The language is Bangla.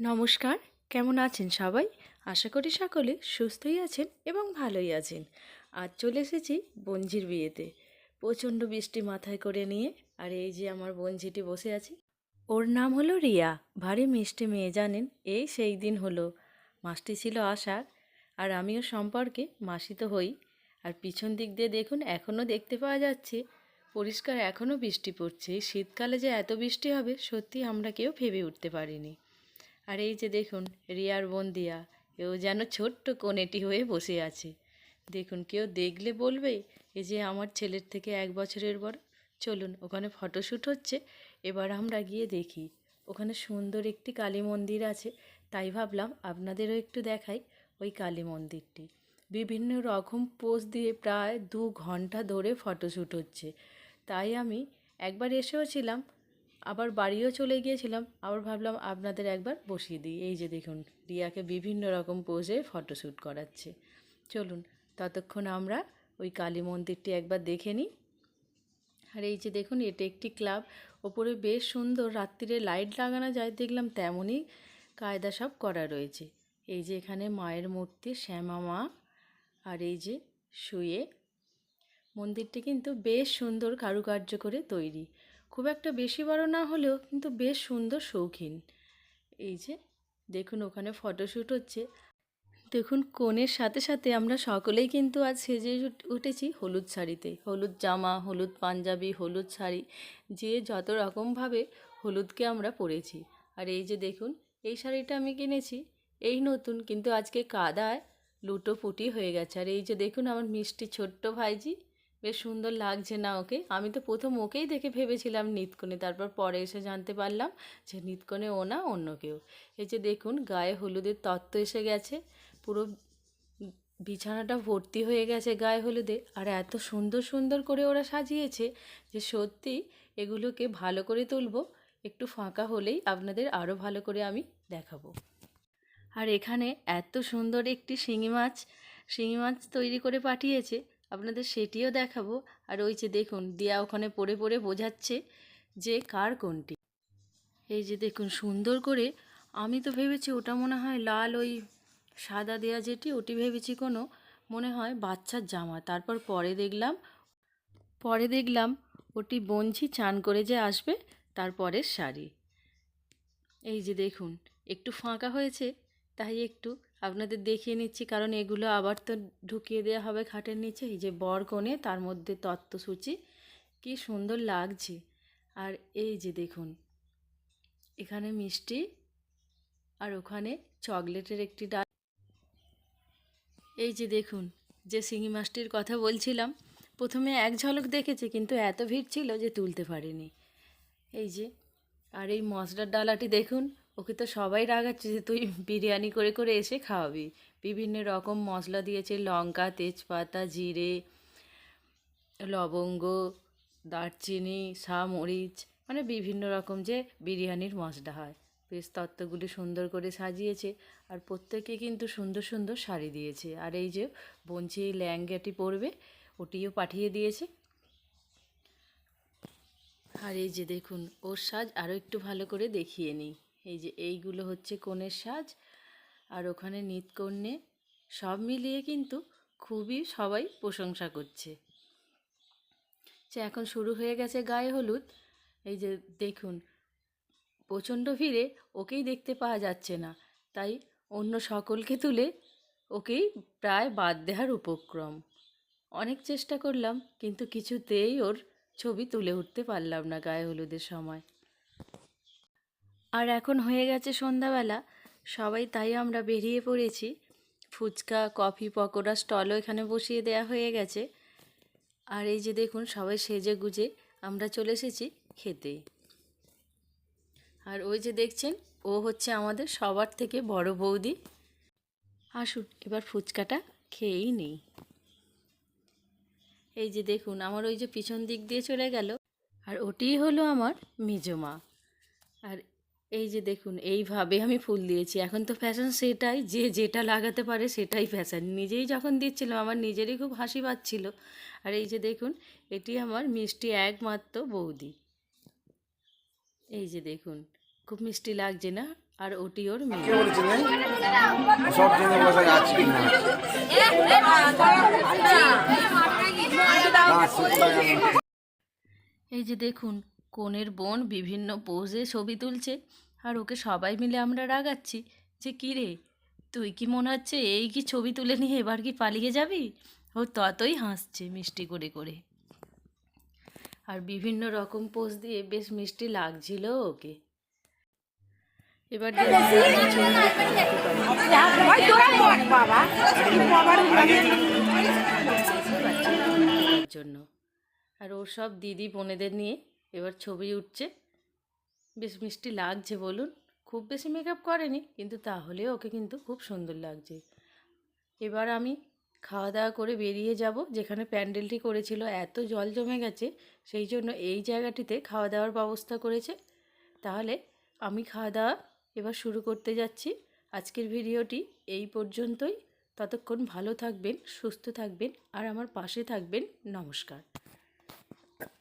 নমস্কার। কেমন আছেন সবাই? আশা করি সকলে সুস্থই আছেন এবং ভালোই আছেন। আজ চলে এসেছি বোনঝির বিয়েতে। প্রচণ্ড বৃষ্টি মাথায় করে নিয়ে, আর এই যে আমার বোনঝিটি বসে আছে। ওর নাম হলো রিয়া। ভারী মিষ্টি মেয়ে জানেন। এই সেই দিন হলো। মাসটি ছিল আষাঢ়, আর আমিও সম্পর্কে মাসি তো হই। আর পিছন দিক দিয়ে দেখুন, এখনও দেখতে পাওয়া যাচ্ছে পরিষ্কার, এখনও বৃষ্টি পড়ছে। এই শীতকালে যে এত বৃষ্টি হবে সত্যি আমরা কেউ ভেবে উঠতে পারিনি। আর এই যে দেখুন রিয়ার বোন দিয়া, এও যেন ছোট্ট কোনেটি হয়ে বসে আছে। দেখুন, কেউ দেখলে বলবে এই যে আমার ছেলের থেকে 1 বছরের বড়। চলুন, ওখানে ফটোশ্যুট হচ্ছে, এবার আমরা গিয়ে দেখি। ওখানে সুন্দর একটি কালী মন্দির আছে, তাই ভাবলাম আপনাদেরও একটু দেখাই ওই কালী মন্দিরটি। বিভিন্ন রকম পোজ দিয়ে প্রায় 2 ঘন্টা ধরে ফটোশ্যুট হচ্ছে। তাই আমি একবার এসেও ছিলাম, আবার বাড়িও চলে গিয়েছিলাম, আবার ভাবলাম আপনাদের একবার বসিয়ে দিই। এই যে দেখুন, রিয়াকে বিভিন্ন রকম পোজে ফটোশ্যুট করাচ্ছে। চলুন, ততক্ষণ আমরা ওই কালী মন্দিরটি একবার দেখে নিই। আর এই যে দেখুন, এটা একটি ক্লাব। ওপরে বেশ সুন্দর রাত্রিরে লাইট লাগানো যায় দেখলাম, তেমনই কায়দা সব করা রয়েছে। এই যে এখানে মায়ের মূর্তি, শ্যামা মা, আর এই যে শুয়ে। মন্দিরটি কিন্তু বেশ সুন্দর কারুকার্য করে তৈরি। খুব একটা বেশি বড় না হলেও কিন্তু বেশ সুন্দর শৌখিন। এই যে দেখুন, ওখানে ফটোশ্যুট হচ্ছে। দেখুন, কনের সাথে সাথে আমরা সকলেই কিন্তু আজ সেজে উঠেছি হলুদ শাড়িতে। হলুদ জামা, হলুদ পাঞ্জাবি, হলুদ শাড়ি, যে যত রকমভাবে হলুদকে আমরা পরেছি। আর এই যে দেখুন, এই শাড়িটা আমি কিনেছি এই নতুন, কিন্তু আজকে কাদায় লুটোপুটি হয়ে গেছে। আর এই যে দেখুন, আমার মিষ্টি ছোট্ট ভাইজি, বেশ সুন্দর লাগছে না ওকে? আমি তো প্রথম ওকেই দেখে ভেবেছিলাম নিতকনে, তারপর পরে এসে জানতে পারলাম যে নিতকনে ও না, অন্য কেউ। এই যে দেখুন, গায়ে হলুদের তত্ত্ব এসে গেছে। পুরো বিছানাটা ভর্তি হয়ে গেছে গায়ে হলুদে। আর এত সুন্দর সুন্দর করে ওরা সাজিয়েছে যে সত্যি এগুলোকে ভালো করে তুলব। একটু ফাঁকা হলেই আপনাদের আরও ভালো করে আমি দেখাবো। আর এখানে এত সুন্দর একটি শিঙি মাছ তৈরি করে পাঠিয়েছে, আপনাদের সেটিও দেখাবো। আর ওই যে দেখুন, দিয়া ওখানে পড়ে পড়ে বোঝাচ্ছে যে কার কোনটি। এই যে দেখুন সুন্দর করে, আমি তো ভেবেছি ওটা মনে হয় লাল, ওই সাদা দেয়া যেটি, ওটি ভেবেছি কোনো মনে হয় বাচ্চার জামা। তারপর পরে দেখলাম ওটি বঞ্জি চান করে যে আসবে তারপরের শাড়ি। এই যে দেখুন, একটু ফাঁকা হয়েছে তাই একটু আপনাদের দেখিয়ে নিচ্ছি, কারণ এগুলো আবার তো ঢুকিয়ে দেওয়া হবে খাটের নিচে। এই যে বর কনে, তার মধ্যে তত্ত্বসূচি, কি সুন্দর লাগছে। আর এই যে দেখুন, এখানে মিষ্টি, আর ওখানে চকলেটের একটি ডাল। এই যে দেখুন, যে শিঙি মাছটির কথা বলছিলাম, প্রথমে এক ঝলক দেখেছি, কিন্তু এত ভিড় ছিল যে তুলতে পারিনি। এই যে, আর এই মশলার ডালাটি দেখুন, ওকে তো সবাই রাগাচ্ছে যে তুই বিরিয়ানি করে করে এসে খাওয়াবি। বিভিন্ন রকম মশলা দিয়েছে, লঙ্কা, তেজপাতা, জিরে, লবঙ্গ, দারচিনি, মরিচ, মানে বিভিন্ন রকম যে বিরিয়ানির মশলা হয়। বেশ তত্ত্বগুলি সুন্দর করে সাজিয়েছে। আর প্রত্যেকে কিন্তু সুন্দর সুন্দর শাড়ি দিয়েছে। আর এই যে বঞ্চি এই ল্যাঙ্গাটি পরবে, ওটিও পাঠিয়ে দিয়েছে। আর এই যে দেখুন, ওর সাজ আরও একটু ভালো করে দেখিয়ে নিই। এই যে এইগুলো হচ্ছে কনের সাজ, আর ওখানে নিতকন্যে, সব মিলিয়ে কিন্তু খুবই সবাই প্রশংসা করছে যে এখন শুরু হয়ে গেছে গায়ে হলুদ। এই যে দেখুন, প্রচণ্ড ভিড়ে ওকেই দেখতে পাওয়া যাচ্ছে না, তাই অন্য সকলকে তুলে ওকেই প্রায় বাদ দেওয়ার উপক্রম। অনেক চেষ্টা করলাম, কিন্তু কিছুতেই ওর ছবি তুলে উঠতে পারলাম না গায়ে হলুদের সময়। আর এখন হয়ে গেছে সন্ধ্যাবেলা, সবাই তাই আমরা বেরিয়ে পড়েছি। ফুচকা, কফি, পকোড়া স্টলও এখানে বসিয়ে দেয়া হয়ে গেছে। আর এই যে দেখুন, সবাই সেজে গুজে আমরা চলে এসেছি খেতে। আর ওই যে দেখছেন, ও হচ্ছে আমাদের সবার থেকে বড় বৌদি। আসুন এবার ফুচকাটা খেয়েই নেই। এই যে দেখুন, আমার ওই যে পিছন দিক দিয়ে চলে গেল, আর ওটিই হলো আমার মেজো মা। আর এই যে দেখুন, এইভাবে আমি ফুল দিয়েছি। এখন তো ফ্যাশন সেটাই, যে যেটা লাগাতে পারে সেটাই ফ্যাশন। নিজেই যখন দিচ্ছিলাম আমার নিজেরই খুব হাসি পাচ্ছিল। আর এই যে দেখুন, এটি আমার মিষ্টি একমাত্র বৌদি। এই যে দেখুন, খুব মিষ্টি লাগছে না? আর ওটি ওর মেয়ে। এই যে দেখুন, কনের বোন বিভিন্ন পোজে ছবি তুলছে, আর ওকে সবাই মিলে আমরা রাগাচ্ছি যে কী রে, তুই কি মনে হচ্ছে এই কি ছবি তুলে নিয়ে এবার কি পালিয়ে যাবি? ও ততই হাসছে মিষ্টি করে করে, আর বিভিন্ন রকম পোজ দিয়ে বেশ মিষ্টি লাগছিল ওকে। এবার জন্য আর ওর সব দিদি বোনেদের নিয়ে এবার ছবি উঠছে, বেশ মিষ্টি লাগছে বলুন। খুব বেশি মেকআপ করেনি, কিন্তু তাহলেও ওকে কিন্তু খুব সুন্দর লাগছে। এবার আমি খাওয়া দাওয়া করে বেরিয়ে যাব। যেখানে প্যান্ডেলটি করেছিল এত জল জমে গেছে, সেই জন্য এই জায়গাটিতে খাওয়া দাওয়ার ব্যবস্থা করেছে। তাহলে আমি খাওয়া দাওয়া এবার শুরু করতে যাচ্ছি। আজকের ভিডিওটি এই পর্যন্তই। ততক্ষণ ভালো থাকবেন, সুস্থ থাকবেন আর আমার পাশে থাকবেন। নমস্কার।